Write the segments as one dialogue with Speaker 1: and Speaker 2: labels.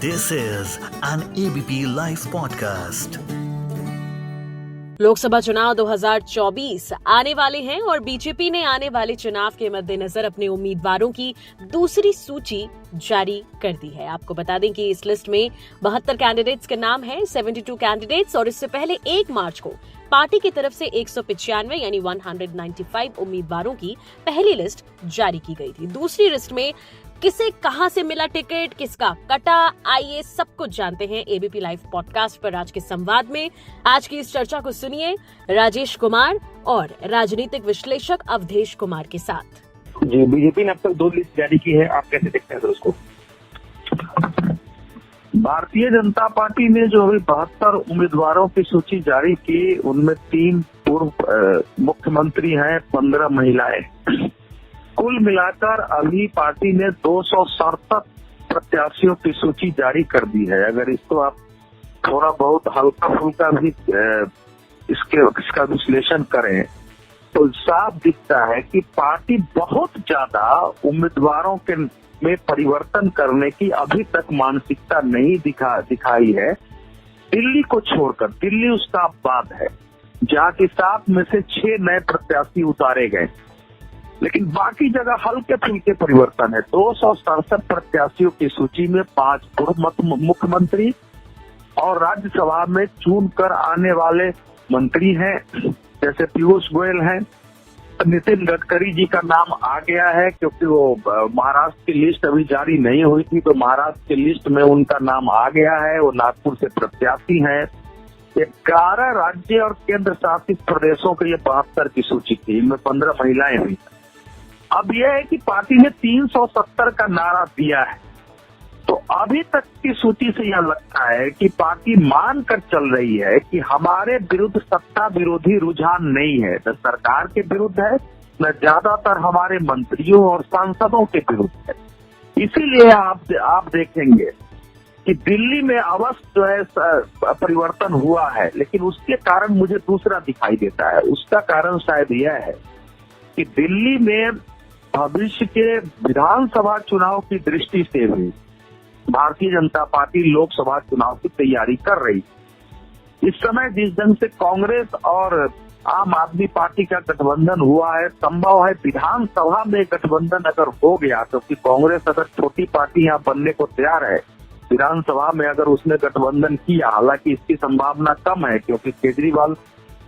Speaker 1: This is an ABP Life podcast.
Speaker 2: Lok Sabha चुनाव 2024 आने वाले हैं और बीजेपी ने आने वाले चुनाव के मद्देनजर अपने उम्मीदवारों की दूसरी सूची जारी कर दी है। आपको बता दें कि इस लिस्ट में 72 कैंडिडेट्स के नाम हैं, 72 कैंडिडेट्स, और इससे पहले 1 मार्च को पार्टी की तरफ से 195 यानी 195 उम्मीदवारों की पहली लिस्ट जारी की गई थी। दूसरी लिस्ट में किसे कहां से मिला टिकट, किसका कटा, आइए सब कुछ जानते हैं एबीपी लाइव पॉडकास्ट पर आज के संवाद में। आज की इस चर्चा को सुनिए राजेश कुमार और राजनीतिक विश्लेषक अवधेश कुमार के साथ।
Speaker 3: जी, बीजेपी ने अब तक 2 लिस्ट जारी की है, आप कैसे देखते हैं उसको?
Speaker 4: भारतीय जनता पार्टी ने जो अभी 72 उम्मीदवारों की सूची जारी की, उनमें 3 पूर्व मुख्यमंत्री हैं, 15 महिलाएं। कुल मिलाकर अभी पार्टी ने 267 प्रत्याशियों की सूची जारी कर दी है। अगर इसको आप थोड़ा बहुत हल्का फुल्का भी इसका विश्लेषण करें तो साफ दिखता है कि पार्टी बहुत ज्यादा उम्मीदवारों के में परिवर्तन करने की अभी तक मानसिकता नहीं दिखाई है। दिल्ली को छोड़कर, दिल्ली उसका अपवाद है जहाँ की 7 में से 6 नए प्रत्याशी उतारे गए, लेकिन बाकी जगह हल्के फुल्के परिवर्तन है। 267 प्रत्याशियों की सूची में 5 पूर्व मुख्यमंत्री और राज्यसभा में चुनकर आने वाले मंत्री हैं, जैसे पीयूष गोयल हैं। नितिन गडकरी जी का नाम आ गया है क्योंकि वो महाराष्ट्र की लिस्ट अभी जारी नहीं हुई थी, तो महाराष्ट्र की लिस्ट में उनका नाम आ गया है। वो नागपुर से प्रत्याशी हैं। 11 राज्य और केंद्र शासित प्रदेशों के ये 72 की सूची थी, इनमें 15 महिलाएं हुई। अब यह है कि पार्टी ने 370 का नारा दिया है, तो अभी तक की सूची से यह लगता है कि पार्टी मान कर चल रही है कि हमारे विरुद्ध सत्ता विरोधी रुझान नहीं है, न सरकार के विरुद्ध है, न ज्यादातर हमारे मंत्रियों और सांसदों के विरुद्ध है। इसीलिए आप देखेंगे कि दिल्ली में अवश्य जो है परिवर्तन हुआ है, लेकिन उसके कारण मुझे दूसरा दिखाई देता है। उसका कारण शायद यह है कि दिल्ली में भविष्य के विधानसभा चुनाव की दृष्टि से भी भारतीय जनता पार्टी लोकसभा चुनाव की तैयारी कर रही है। इस समय जिस ढंग से कांग्रेस और आम आदमी पार्टी का गठबंधन हुआ है, संभव है विधानसभा में गठबंधन अगर हो गया, क्योंकि कांग्रेस अगर छोटी पार्टी यहाँ बनने को तैयार है, विधानसभा में अगर उसने गठबंधन किया, हालांकि इसकी संभावना कम है क्योंकि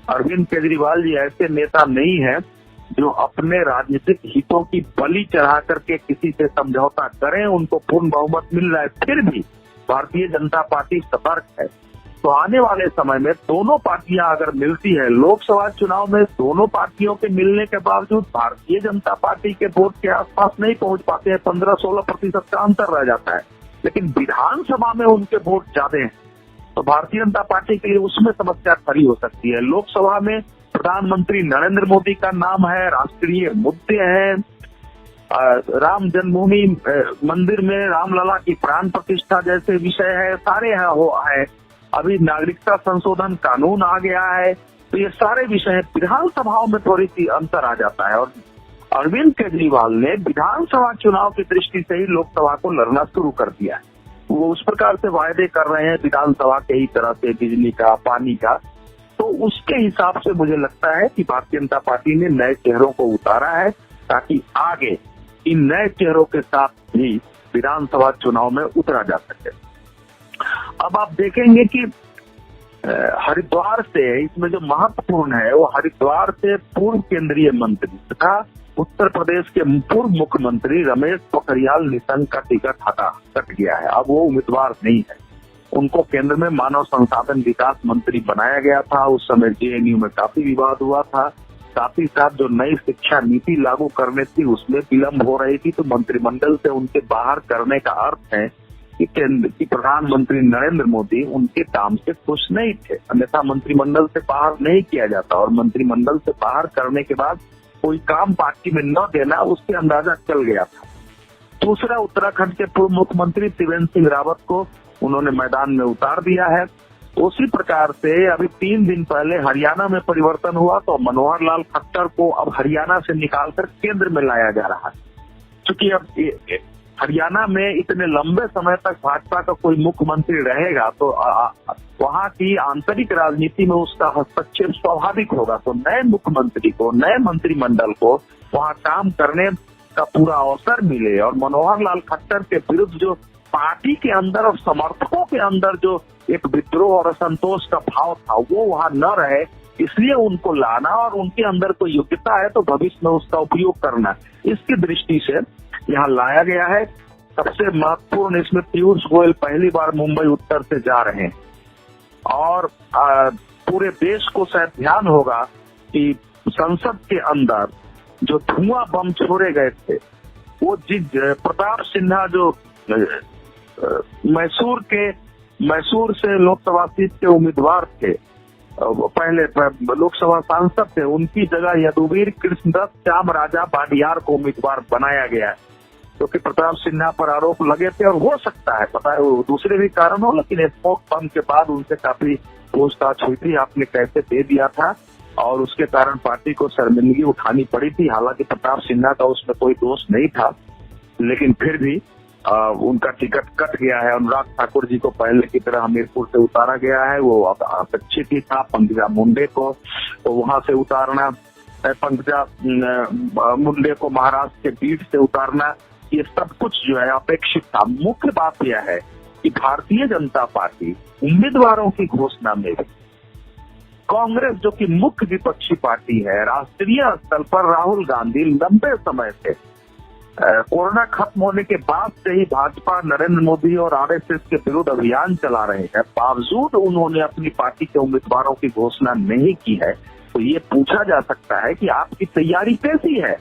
Speaker 4: अरविंद केजरीवाल जी ऐसे नेता नहीं है जो अपने राजनीतिक हितों की बलि चढ़ा करके किसी से समझौता करें। उनको पूर्ण बहुमत मिल रहा है, फिर भी भारतीय जनता पार्टी सतर्क है। तो आने वाले समय में दोनों पार्टियां अगर मिलती है, लोकसभा चुनाव में दोनों पार्टियों के मिलने के बावजूद भारतीय जनता पार्टी के वोट के आसपास नहीं पहुंच पाते हैं, 15-16% का अंतर रह जाता है, लेकिन विधानसभा में उनके वोट ज्यादा हैं, तो भारतीय जनता पार्टी के लिए उसमें समस्या खड़ी हो सकती है। लोकसभा में प्रधानमंत्री नरेंद्र मोदी का नाम है, राष्ट्रीय मुद्दे हैं, राम जन्मभूमि मंदिर में रामलला की प्राण प्रतिष्ठा जैसे विषय है, सारे है। अभी नागरिकता संशोधन कानून आ गया है, तो ये सारे विषय विधानसभाओं में थोड़ी सी अंतर आ जाता है। और अरविंद केजरीवाल ने विधानसभा चुनाव की दृष्टि से ही लोकसभा को लड़ना शुरू कर दिया है। वो उस प्रकार से वायदे कर रहे हैं विधानसभा के ही तरह से, बिजली का, पानी का, तो उसके हिसाब से मुझे लगता है कि भारतीय जनता पार्टी ने नए चेहरों को उतारा है ताकि आगे इन नए चेहरों के साथ भी विधानसभा चुनाव में उतरा जा सके। अब आप देखेंगे कि हरिद्वार से, इसमें जो महत्वपूर्ण है वो हरिद्वार से पूर्व केंद्रीय मंत्री तथा उत्तर प्रदेश के पूर्व मुख्यमंत्री रमेश पोखरियाल निशंक का टिकट कट गया है। अब वो उम्मीदवार नहीं है। उनको केंद्र में मानव संसाधन विकास मंत्री बनाया गया था। उस समय जेएनयू में काफी विवाद हुआ था। साथ ही साथ जो नई शिक्षा नीति लागू करने थी उसमें विलंब हो रही थी, तो मंत्रिमंडल से उनके बाहर करने का अर्थ है कि प्रधानमंत्री नरेंद्र मोदी उनके काम से खुश नहीं थे, अन्यथा मंत्रिमंडल से बाहर नहीं किया जाता। और मंत्रिमंडल से बाहर करने के बाद कोई काम पार्टी में न देना, उससे अंदाजा चल गया था। दूसरा, उत्तराखंड के पूर्व मुख्यमंत्री त्रिवेंद्र सिंह रावत को उन्होंने मैदान में उतार दिया है। उसी प्रकार से अभी 3 दिन पहले हरियाणा में परिवर्तन हुआ, तो मनोहर लाल खट्टर को अब हरियाणा से निकालकर केंद्र में लाया जा रहा है। क्योंकि अब हरियाणा में इतने लंबे समय तक भाजपा का कोई मुख्यमंत्री रहेगा तो वहाँ की आंतरिक राजनीति में उसका हस्तक्षेप स्वाभाविक होगा। तो नए मुख्यमंत्री को, नए मंत्रिमंडल को वहाँ काम करने का पूरा अवसर मिले और मनोहर लाल खट्टर के विरुद्ध जो पार्टी के अंदर और समर्थकों के अंदर जो एक विद्रोह और असंतोष का भाव था वो वहाँ न रहे, इसलिए उनको लाना और उनके अंदर कोई योग्यता है तो भविष्य में उसका उपयोग करना, इसकी दृष्टि से यहाँ लाया गया है। सबसे महत्वपूर्ण इसमें पीयूष गोयल पहली बार मुंबई उत्तर से जा रहे हैं और पूरे देश को शायद ध्यान होगा कि संसद के अंदर जो धुआं बम छोड़े गए थे वो प्रताप सिन्हा जो मैसूर से लोकसभा सीट के उम्मीदवार थे, पहले लोकसभा सांसद थे, उनकी जगह यदुवीर कृष्णदत्त श्याम राजा बाडियार को उम्मीदवार बनाया गया है, क्योंकि प्रताप सिन्हा पर आरोप लगे थे और हो सकता है, पता है वो दूसरे भी कारण हो, लेकिन स्मोक बम के बाद उनसे काफी पूछताछ हुई थी, आपने कैसे दे दिया था और उसके कारण पार्टी को शर्मिंदगी उठानी पड़ी थी। हालांकि प्रताप सिन्हा का उसमें कोई दोष नहीं था, लेकिन फिर भी उनका टिकट कट गया है। अनुराग ठाकुर जी को पहले की तरह हमीरपुर से उतारा गया है, वो अपेक्षित ही था। पंकजा मुंडे को तो वहां से उतारना, पंकजा मुंडे को महाराष्ट्र के बीट से उतारना, ये सब कुछ जो है अपेक्षित था। मुख्य बात यह है कि भारतीय जनता पार्टी उम्मीदवारों की घोषणा में भी कांग्रेस जो कि मुख्य विपक्षी पार्टी है, राष्ट्रीय स्तर पर राहुल गांधी लंबे समय से कोरोना खत्म होने के बाद से ही भाजपा, नरेंद्र मोदी और आरएसएस के विरुद्ध अभियान चला रहे हैं, बावजूद उन्होंने अपनी पार्टी के उम्मीदवारों की घोषणा नहीं की है। तो ये पूछा जा सकता है कि आपकी तैयारी कैसी है।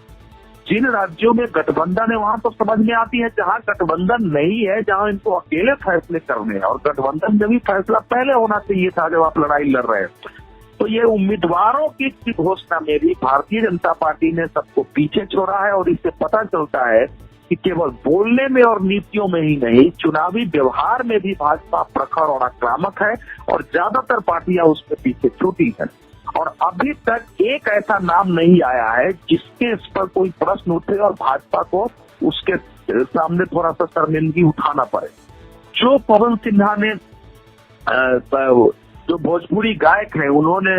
Speaker 4: जिन राज्यों में गठबंधन है वहां तो समझ में आती है, जहां गठबंधन नहीं है, जहां इनको अकेले फैसले करने हैं, और गठबंधन जब भी फैसला पहले होना चाहिए था जब आप लड़ाई लड़ रहे हैं। तो ये उम्मीदवारों की घोषणा में भी भारतीय जनता पार्टी ने सबको पीछे छोड़ा है और इससे पता चलता है कि केवल बोलने में और नीतियों में ही नहीं, चुनावी व्यवहार में भी भाजपा प्रखर और आक्रामक है और ज्यादातर पार्टियां उसमें पीछे छूटी हैं। और अभी तक एक ऐसा नाम नहीं आया है जिसके इस पर कोई प्रश्न उठे और भाजपा को उसके सामने थोड़ा सा शर्मिंदगी उठाना पड़े। जो पवन सिन्हा ने जो भोजपुरी गायक है, उन्होंने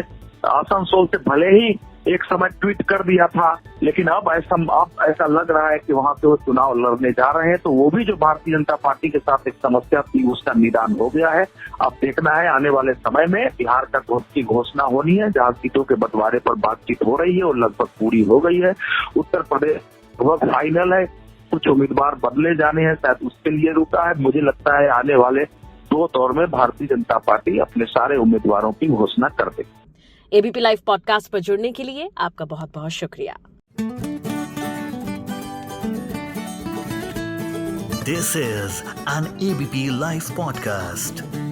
Speaker 4: आसनसोल से भले ही एक समय ट्वीट कर दिया था, लेकिन अब ऐसा लग रहा है कि वहां से वो चुनाव लड़ने जा रहे हैं। तो वो भी जो भारतीय जनता पार्टी के साथ एक समस्या थी उसका निदान हो गया है। अब देखना है आने वाले समय में बिहार की घोषणा होनी है, जहां सीटों के बंटवारे पर बातचीत हो रही है और लगभग पूरी हो गई है। उत्तर प्रदेश लगभग फाइनल है, कुछ उम्मीदवार बदले जाने हैं, शायद उसके लिए रुका है। मुझे लगता है आने वाले 2 दौर में भारतीय जनता पार्टी अपने सारे उम्मीदवारों की घोषणा कर देगी।
Speaker 2: एबीपी लाइव पॉडकास्ट पर जुड़ने के लिए आपका बहुत बहुत शुक्रिया।
Speaker 1: This is an ABP Live podcast.